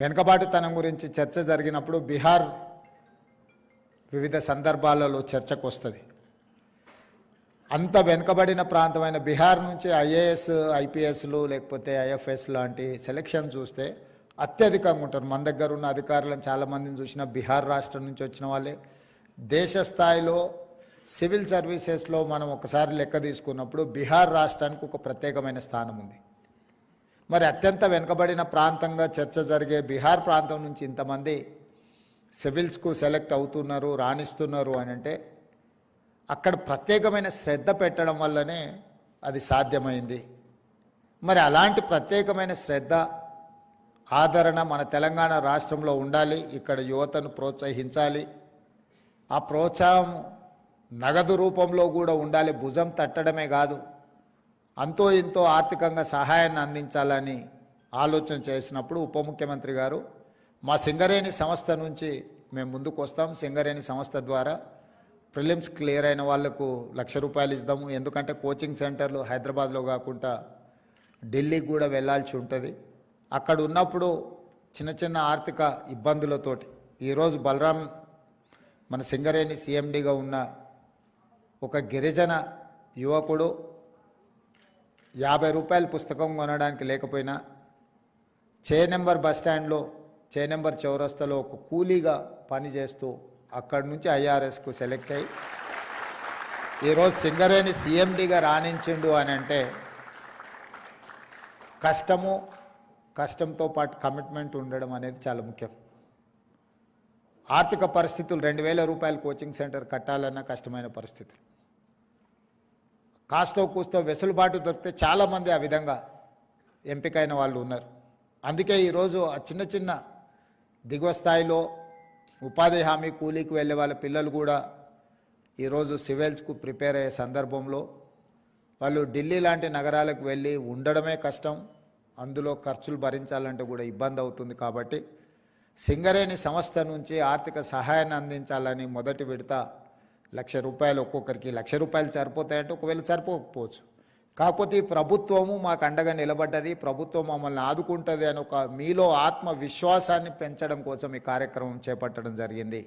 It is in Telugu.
వెనుకబాటుతనం గురించి చర్చ జరిగినప్పుడు బీహార్ వివిధ సందర్భాలలో చర్చకు వస్తుంది. అంత వెనుకబడిన ప్రాంతమైన బీహార్ నుంచి ఐఏఎస్ ఐపీఎస్లు లేకపోతే ఐఎఫ్ఎస్ లాంటి సెలక్షన్ చూస్తే అత్యధికంగా ఉంటారు. మన దగ్గర ఉన్న అధికారులను చాలామందిని చూసిన బీహార్ రాష్ట్రం నుంచి వచ్చిన వాళ్ళే. దేశ స్థాయిలో సివిల్ సర్వీసెస్లో మనం ఒకసారి లెక్క తీసుకున్నప్పుడు బీహార్ రాష్ట్రానికి ఒక ప్రత్యేకమైన స్థానం ఉంది. మరి అత్యంత వెనుకబడిన ప్రాంతంగా చర్చ జరిగే బీహార్ ప్రాంతం నుంచి ఇంతమంది సివిల్స్కు సెలెక్ట్ అవుతున్నారు, రాణిస్తున్నారు అని అంటే అక్కడ ప్రత్యేకమైన శ్రద్ధ పెట్టడం వల్లనే అది సాధ్యమైంది. మరి అలాంటి ప్రత్యేకమైన శ్రద్ధ, ఆదరణ మన తెలంగాణ రాష్ట్రంలో ఉండాలి. ఇక్కడ యువతను ప్రోత్సహించాలి. ఆ ప్రోత్సాహం నగదు రూపంలో కూడా ఉండాలి. భుజం తట్టడమే కాదు, అంతో ఇంతో ఆర్థికంగా సహాయాన్ని అందించాలని ఆలోచన చేసినప్పుడు ఉప ముఖ్యమంత్రి గారు మా సింగరేణి సంస్థ నుంచి మేము ముందుకు వస్తాం. సింగరేణి సంస్థ ద్వారా ప్రిలిమ్స్ క్లియర్ అయిన వాళ్లకు ₹1,00,000 ఇద్దాము. ఎందుకంటే కోచింగ్ సెంటర్లు హైదరాబాద్లో కాకుండా ఢిల్లీకి కూడా వెళ్ళాల్సి ఉంటుంది. అక్కడ ఉన్నప్పుడు చిన్న చిన్న ఆర్థిక ఇబ్బందులతోటి ఈరోజు బలరాం మన సింగరేణి సిఎండిగా ఉన్న ఒక గిరిజన యువకుడు ₹50 పుస్తకం కొనడానికి లేకపోయినా చే నెంబర్ బస్టాండ్లో, చే నెంబర్ చౌరస్తాలో ఒక కూలీగా పనిచేస్తూ అక్కడి నుంచి ఐఆర్ఎస్కు సెలెక్ట్ అయ్యి ఈరోజు సింగరేణి సిఎండిగా రాణించిండు అని అంటే కష్టంతో పాటు కమిట్మెంట్ ఉండడం అనేది చాలా ముఖ్యం. ఆర్థిక పరిస్థితులు ₹2,000 కోచింగ్ సెంటర్ కట్టాలన్న కష్టమైన పరిస్థితులు. కాస్తో కూస్తో వెసులుబాటు దొరికితే చాలామంది ఆ విధంగా ఎంపికైన వాళ్ళు ఉన్నారు. అందుకే ఈరోజు ఆ చిన్న చిన్న దిగువ స్థాయిలో ఉపాధి హామీ కూలీకి వెళ్ళే వాళ్ళ పిల్లలు కూడా ఈరోజు సివిల్స్కు ప్రిపేర్ అయ్యే సందర్భంలో వాళ్ళు ఢిల్లీ లాంటి నగరాలకు వెళ్ళి ఉండడమే కష్టం, అందులో ఖర్చులు భరించాలంటే కూడా ఇబ్బంది అవుతుంది. కాబట్టి సింగరేణి సంస్థ నుంచి ఆర్థిక సహాయాన్ని అందించాలని మొదటి విడత ₹1,00,000 ఒక్కొక్కరికి. ₹1,00,000 సరిపోతాయంటే ఒకవేళ సరిపోకపోవచ్చు. కాకపోతే ఈ ప్రభుత్వము మాకు అండగా నిలబడ్డది, ప్రభుత్వం మమ్మల్ని ఆదుకుంటుంది అని ఒక మీలో ఆత్మవిశ్వాసాన్ని పెంచడం కోసం ఈ కార్యక్రమం చేపట్టడం జరిగింది.